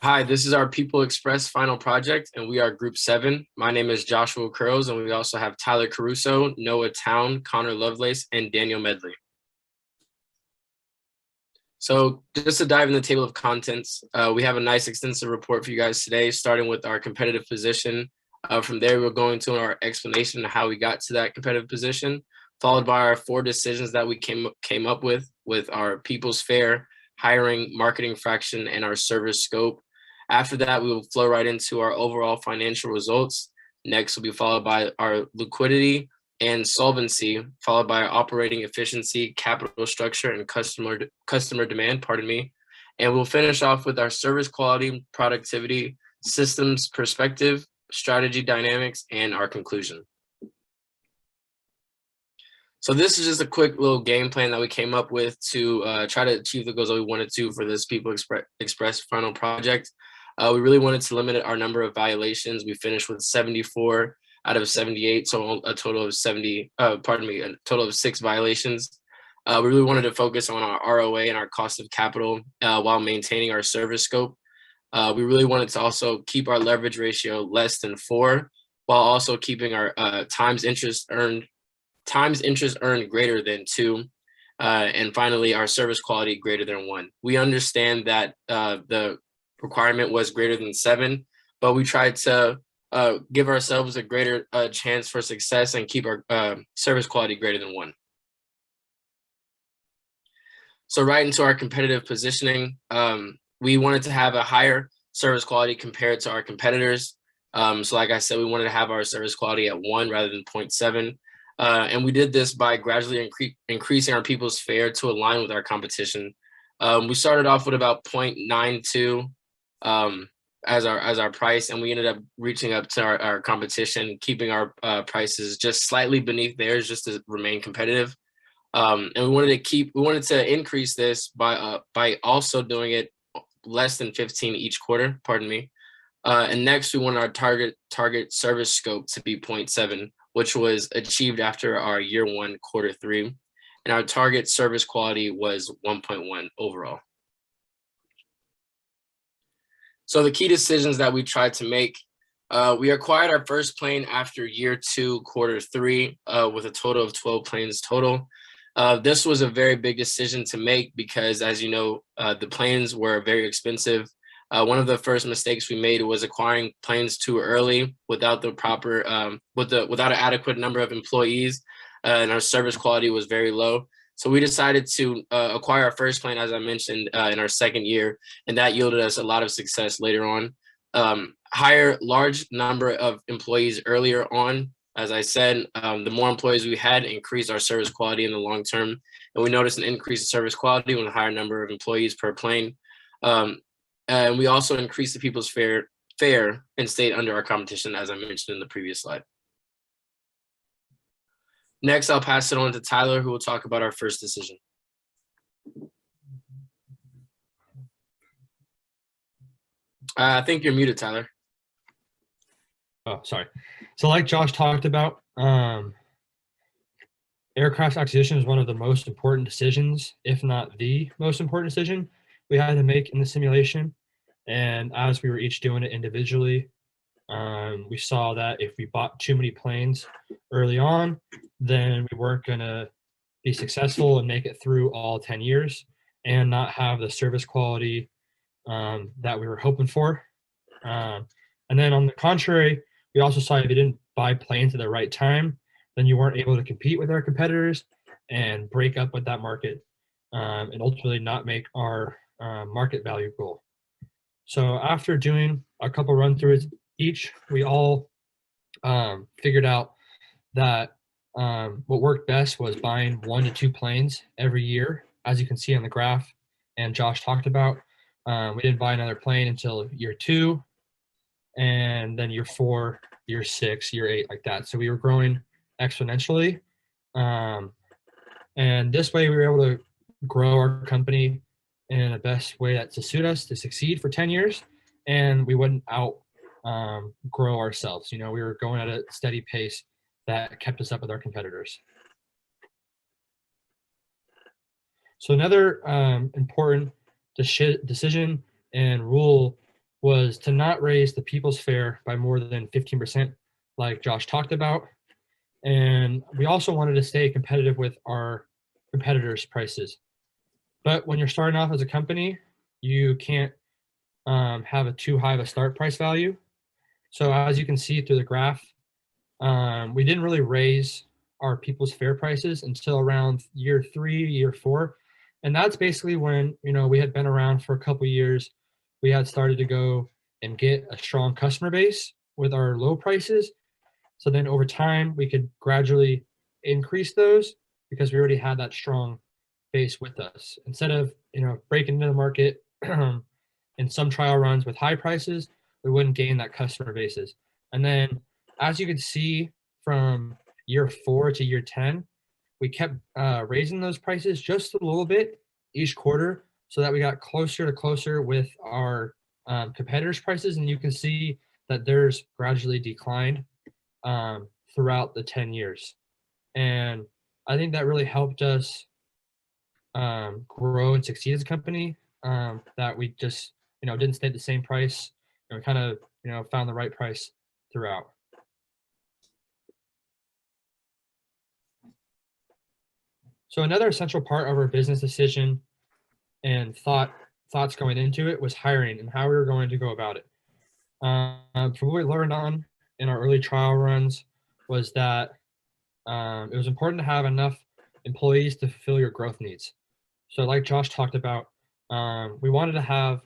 Hi, this is our People Express final project, and we are Group 7. My name is Joshua Curls, and we also have Tyler Caruso, Noah Town, Connor Lovelace, and Daniel Medley. So just to dive in the table of contents, we have a nice extensive report for you guys today, starting with our competitive position. From there, we're going to our explanation of how we got to that competitive position, followed by our 4 decisions that we came up with our People's Fair, hiring, marketing fraction, and our service scope. After that, we will flow right into our overall financial results. Next will be followed by our liquidity and solvency, followed by our operating efficiency, capital structure, and customer demand, And we'll finish off with our service quality, productivity, systems perspective, strategy dynamics, and our conclusion. So this is just a quick little game plan that we came up with to try to achieve the goals that we wanted to for this People Express final project. We really wanted to limit our number of violations. We finished with 74 out of 78, so a total of 6 violations. We really wanted to focus on our ROA and our cost of capital while maintaining our service scope. We really wanted to also keep our leverage ratio less than 4, while also keeping our times interest earned greater than 2. And finally, our service quality greater than 1. We understand that the requirement was greater than 7, but we tried to give ourselves a greater chance for success and keep our service quality greater than 1. So right into our competitive positioning, we wanted to have a higher service quality compared to our competitors. So like I said, we wanted to have our service quality at 1 rather than 0.7. And we did this by gradually increasing our People's Fair to align with our competition. We started off with about 0.92 as our price, and we ended up reaching up to our competition, keeping our prices just slightly beneath theirs just to remain competitive. And we wanted to increase this by also doing it less than 15 each quarter, and next we wanted our target service scope to be 0.7, which was achieved after our year 1, quarter 3. And our target service quality was 1.1 overall. So the key decisions that we tried to make, we acquired our first plane after year 2, quarter 3, with a total of 12 planes total. This was a very big decision to make because, as you know, the planes were very expensive. One of the first mistakes we made was acquiring planes too early without the proper, without an adequate number of employees, and our service quality was very low. So we decided to acquire our first plane, as I mentioned, in our 2nd year, and that yielded us a lot of success later on. Hire large number of employees earlier on. As I said, the more employees we had increased our service quality in the long term, and we noticed an increase in service quality with a higher number of employees per plane. And we also increased the People's Fair and stayed under our competition, as I mentioned in the previous slide. Next, I'll pass it on to Tyler, who will talk about our first decision. I think you're muted, Tyler. Oh, sorry. So like Josh talked about, aircraft acquisition is one of the most important decisions, if not the most important decision we had to make in the simulation. And as we were each doing it individually, we saw that if we bought too many planes early on, then we weren't going to be successful and make it through all 10 years and not have the service quality that we were hoping for. And then on the contrary, we also saw if you didn't buy planes at the right time, then you weren't able to compete with our competitors and break up with that market and ultimately not make our market value goal. So after doing a couple run throughs each, we all figured out that what worked best was buying 1 to 2 planes every year, as you can see on the graph and Josh talked about. We didn't buy another plane until year 2, and then year 4, year 6, year 8, like that. So we were growing exponentially. And this way we were able to grow our company in the best way that to suit us to succeed for 10 years, and we wouldn't grow ourselves. You know, we were going at a steady pace that kept us up with our competitors. So another important decision and rule was to not raise the people's fare by more than 15%, like Josh talked about. And we also wanted to stay competitive with our competitors' prices. But when you're starting off as a company, you can't have a too high of a start price value. So as you can see through the graph, we didn't really raise our people's fare prices until around year 3, year 4. And that's basically when, we had been around for a couple years. We had started to go and get a strong customer base with our low prices. So then over time, we could gradually increase those because we already had that strong base with us. Instead of, breaking into the market in some trial runs with high prices, we wouldn't gain that customer bases. And then as you can see from year 4 to year 10, we kept raising those prices just a little bit each quarter so that we got closer to closer with our competitors' prices. And you can see that theirs gradually declined throughout the 10 years. And I think that really helped us grow and succeed as a company, that we just, didn't stay at the same price, and we kind of, found the right price throughout. So another essential part of our business decision and thoughts going into it was hiring and how we were going to go about it. From what we learned on in our early trial runs was that it was important to have enough employees to fulfill your growth needs. So like Josh talked about, we wanted to have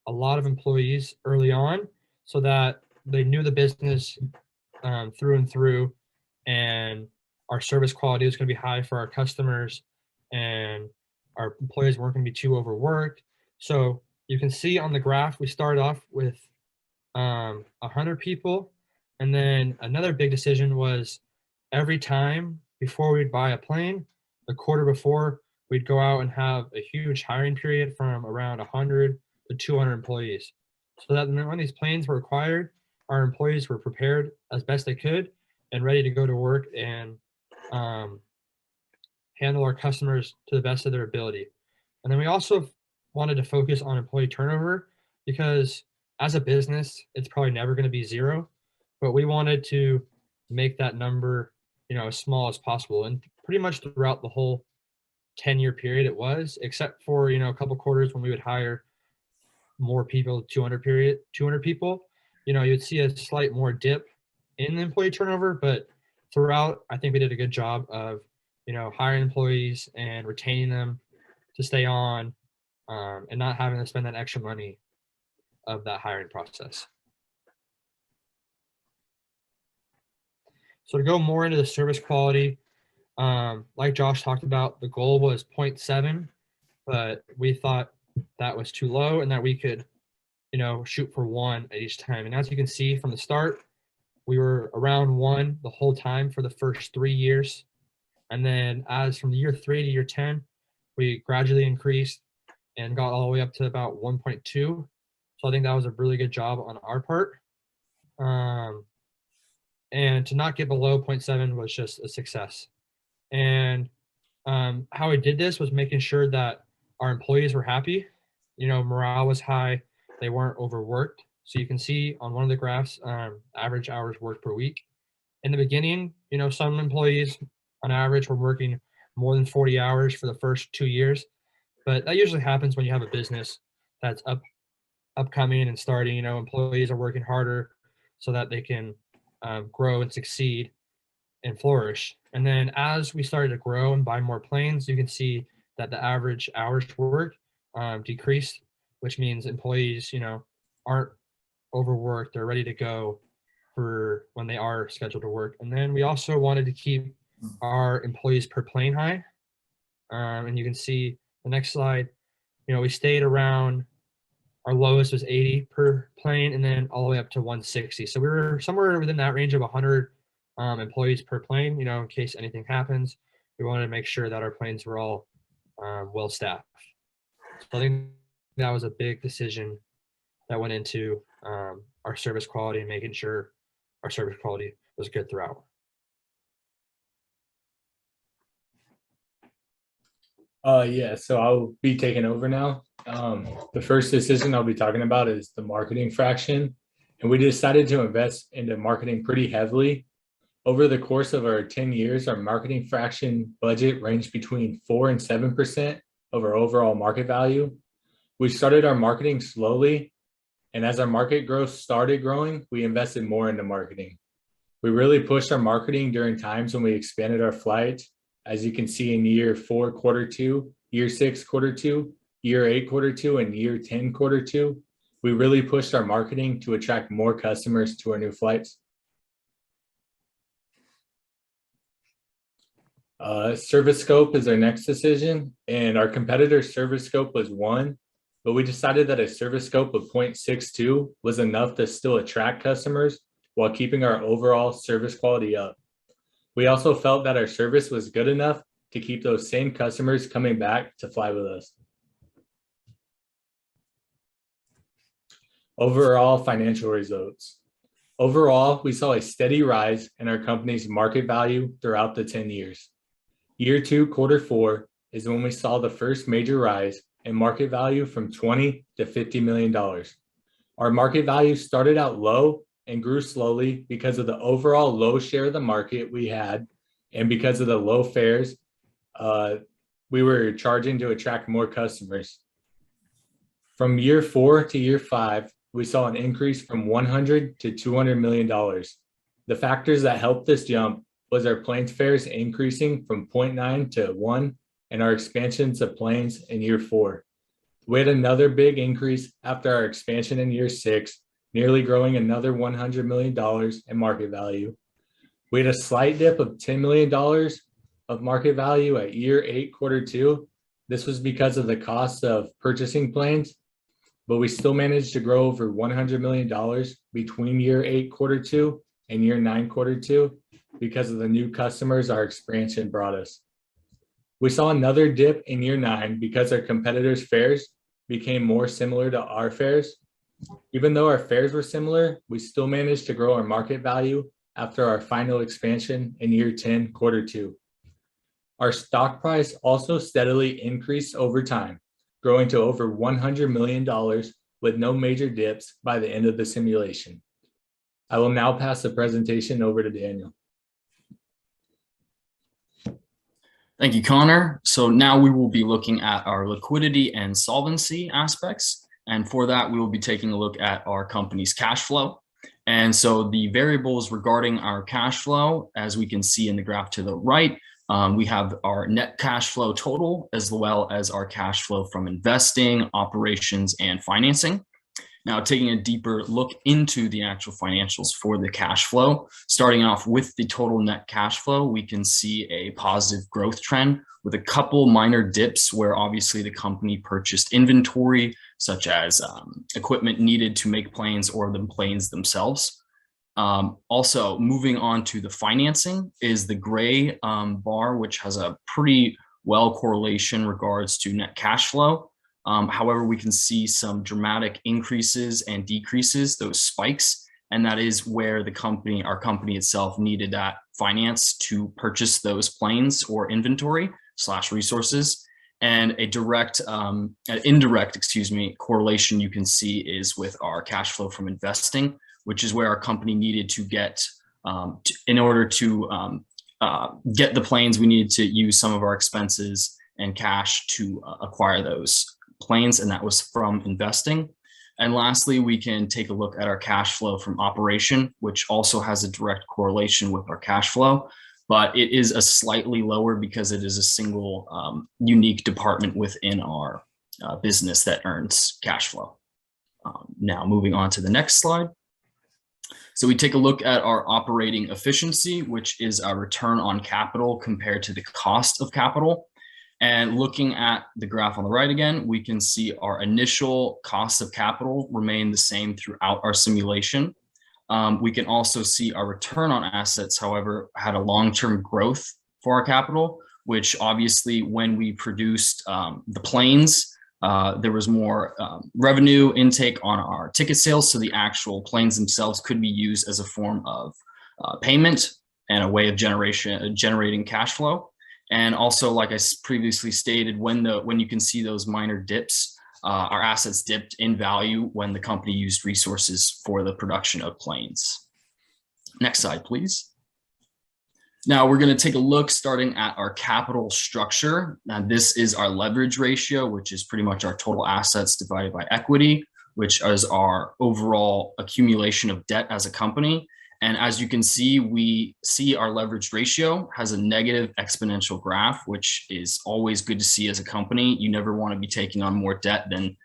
a lot of employees early on so that they knew the business through and through, and our service quality was going to be high for our customers, and our employees weren't going to be too overworked. So you can see on the graph, we started off with 100 people. And then another big decision was every time before we'd buy a plane, the quarter before, we'd go out and have a huge hiring period from around 100 to 200 employees. So that when these planes were acquired, our employees were prepared as best they could and ready to go to work and handle our customers to the best of their ability. And then we also wanted to focus on employee turnover because as a business, it's probably never going to be zero, but we wanted to make that number, as small as possible. And pretty much throughout the whole 10-year period it was, except for, a couple quarters when we would hire more people, 200 people, you'd see a slight more dip in the employee turnover, but throughout, I think we did a good job of, hiring employees and retaining them to stay on, and not having to spend that extra money of that hiring process. So to go more into the service quality, like Josh talked about, the goal was 0.7, but we thought that was too low and that we could, shoot for 1 at each time. And as you can see from the start, we were around 1 the whole time for the first 3 years. And then as from year 3 to year 10, we gradually increased and got all the way up to about 1.2. So I think that was a really good job on our part. And to not get below 0.7 was just a success. And how we did this was making sure that our employees were happy. Morale was high. They weren't overworked. So you can see on one of the graphs, average hours worked per week. In the beginning, some employees on average were working more than 40 hours for the first 2 years. But that usually happens when you have a business that's upcoming and starting. Employees are working harder so that they can grow and succeed and flourish. And then as we started to grow and buy more planes, you can see that the average hours worked decreased, which means employees, aren't overworked. They're ready to go for when they are scheduled to work. And then we also wanted to keep our employees per plane high. And you can see the next slide, we stayed around, our lowest was 80 per plane and then all the way up to 160. So we were somewhere within that range of 100 employees per plane, in case anything happens. We wanted to make sure that our planes were all well staffed. So I think that was a big decision that went into our service quality and making sure our service quality was good throughout. Yeah, so I'll be taking over now. The first decision I'll be talking about is the marketing fraction. And we decided to invest into marketing pretty heavily. Over the course of our 10 years, our marketing fraction budget ranged between 4 and 7% of our overall market value. We started our marketing slowly, and as our market growth started growing, we invested more into marketing. We really pushed our marketing during times when we expanded our flights, as you can see in year 4, quarter 2, year 6, quarter 2, year 8, quarter 2, and year 10, quarter 2. We really pushed our marketing to attract more customers to our new flights. Service scope is our next decision, and our competitor's service scope was 1, but we decided that a service scope of 0.62 was enough to still attract customers while keeping our overall service quality up. We also felt that our service was good enough to keep those same customers coming back to fly with us. Overall financial results. Overall, we saw a steady rise in our company's market value throughout the 10 years. Year 2, quarter 4 is when we saw the first major rise in market value from $20 to $50 million. Our market value started out low and grew slowly because of the overall low share of the market we had and because of the low fares we were charging to attract more customers. From year 4 to year 5, we saw an increase from $100 to $200 million. The factors that helped this jump was our planes fares increasing from 0.9 to 1 and our expansions of planes in year 4. We had another big increase after our expansion in year 6, nearly growing another $100 million in market value. We had a slight dip of $10 million of market value at year 8, quarter 2. This was because of the cost of purchasing planes, but we still managed to grow over $100 million between year 8, quarter 2 and year 9, quarter 2 because of the new customers our expansion brought us. We saw another dip in year 9 because our competitors' fares became more similar to our fares. Even though our fares were similar, we still managed to grow our market value after our final expansion in year 10, quarter 2. Our stock price also steadily increased over time, growing to over $100 million with no major dips by the end of the simulation. I will now pass the presentation over to Daniel. Thank you, Connor. So now we will be looking at our liquidity and solvency aspects. And for that, we will be taking a look at our company's cash flow. And so the variables regarding our cash flow, as we can see in the graph to the right, we have our net cash flow total, as well as our cash flow from investing, operations, and financing. Now, taking a deeper look into the actual financials for the cash flow, starting off with the total net cash flow, we can see a positive growth trend with a couple minor dips where obviously the company purchased inventory, such as equipment needed to make planes or the planes themselves. Also, moving on to the financing is the gray bar, which has a pretty well correlation regards to net cash flow. However, we can see some dramatic increases and decreases, those spikes, and that is where our company itself needed that finance to purchase those planes or inventory / resources. And an indirect correlation you can see is with our cash flow from investing, which is where our company needed to get, in order to get the planes, we needed to use some of our expenses and cash to acquire those planes, and that was from investing. And lastly, we can take a look at our cash flow from operation, which also has a direct correlation with our cash flow, but it is a slightly lower because it is a single unique department within our business that earns cash flow. Now moving on to the next slide. So we take a look at our operating efficiency, which is our return on capital compared to the cost of capital. And looking at the graph on the right again, we can see our initial cost of capital remained the same throughout our simulation. We can also see our return on assets, however, had a long-term growth for our capital, which obviously when we produced the planes, there was more revenue intake on our ticket sales. So the actual planes themselves could be used as a form of payment and a way of generating cash flow. And also, like I previously stated, when you can see those minor dips, our assets dipped in value when the company used resources for the production of planes. Next slide, please. Now we're going to take a look starting at our capital structure. Now this is our leverage ratio, which is pretty much our total assets divided by equity, which is our overall accumulation of debt as a company. And as you can see, we see our leverage ratio has a negative exponential graph, which is always good to see as a company. You never want to be taking on more debt than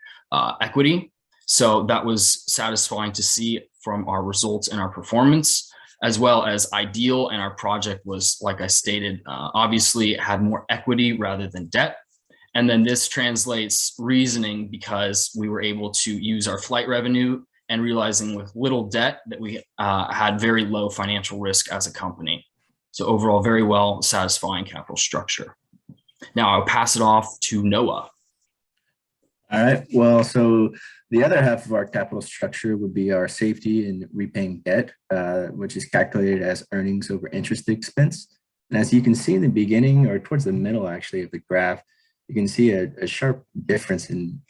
equity. So that was satisfying to see from our results and our performance, as well as ideal. And our project was, like I stated, obviously had more equity rather than debt. And then this translates reasoning because we were able to use our flight revenue and realizing with little debt that we had very low financial risk as a company. So overall, very well satisfying capital structure. Now I'll pass it off to Noah. All right, well, so the other half of our capital structure would be our safety in repaying debt, which is calculated as earnings over interest expense. And as you can see in the beginning, or towards the middle actually of the graph, you can see a sharp difference in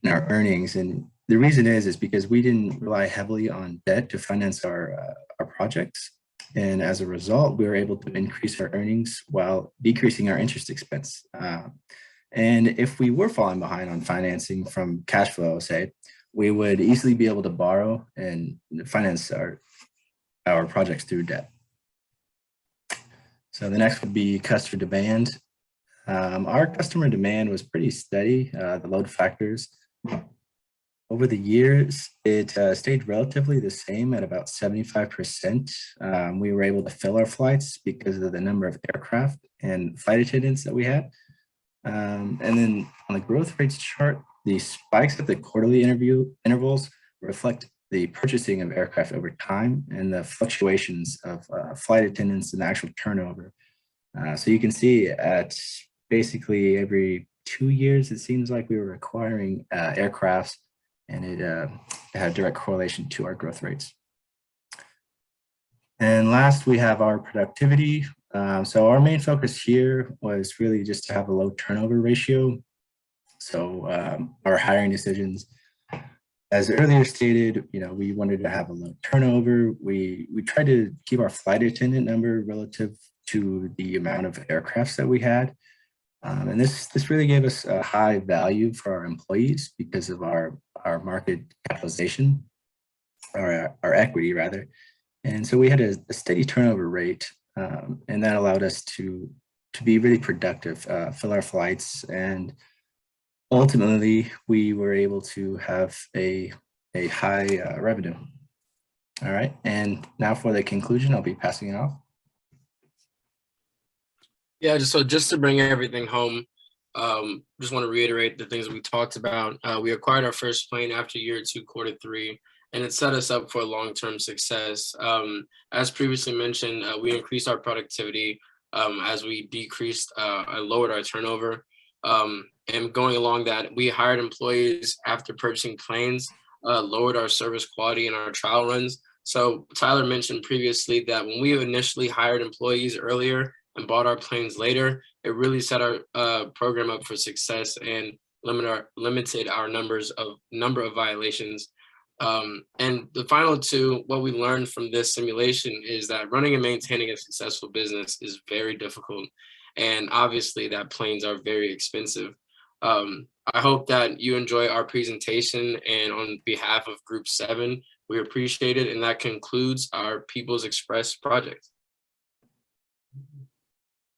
our earnings. And the reason is because we didn't rely heavily on debt to finance our projects. And as a result, we were able to increase our earnings while decreasing our interest expense. And if we were falling behind on financing from cash flow, say, we would easily be able to borrow and finance our projects through debt. So the next would be customer demand. Our customer demand was pretty steady, the load factors. Over the years, it stayed relatively the same at about 75%. We were able to fill our flights because of the number of aircraft and flight attendants that we had. And then on the growth rates chart, the spikes at the quarterly intervals reflect the purchasing of aircraft over time and the fluctuations of flight attendants and actual turnover. So you can see at basically every 2 years, it seems like we were acquiring aircrafts, and it had a direct correlation to our growth rates. And last, we have our productivity. So our main focus here was really just to have a low turnover ratio. So our hiring decisions, as earlier stated, we wanted to have a low turnover. We tried to keep our flight attendant number relative to the amount of aircrafts that we had. And this really gave us a high value for our employees because of our market capitalization, or our equity rather. And so we had a steady turnover rate, and that allowed us to be really productive, fill our flights, and ultimately we were able to have a high revenue. All right, and now for the conclusion, I'll be passing it off. Yeah, just to bring everything home, just want to reiterate the things that we talked about. We acquired our first plane after year 2, quarter 3, and it set us up for long-term success. As previously mentioned, we increased our productivity as we decreased and lowered our turnover. And going along that, we hired employees after purchasing planes, lowered our service quality in our trial runs. So Tyler mentioned previously that when we initially hired employees earlier and bought our planes later, it really set our program up for success and limited our number of violations. And the final two, what we learned from this simulation is that running and maintaining a successful business is very difficult. And obviously that planes are very expensive. I hope that you enjoy our presentation, and on behalf of Group 7, we appreciate it. And that concludes our People's Express project.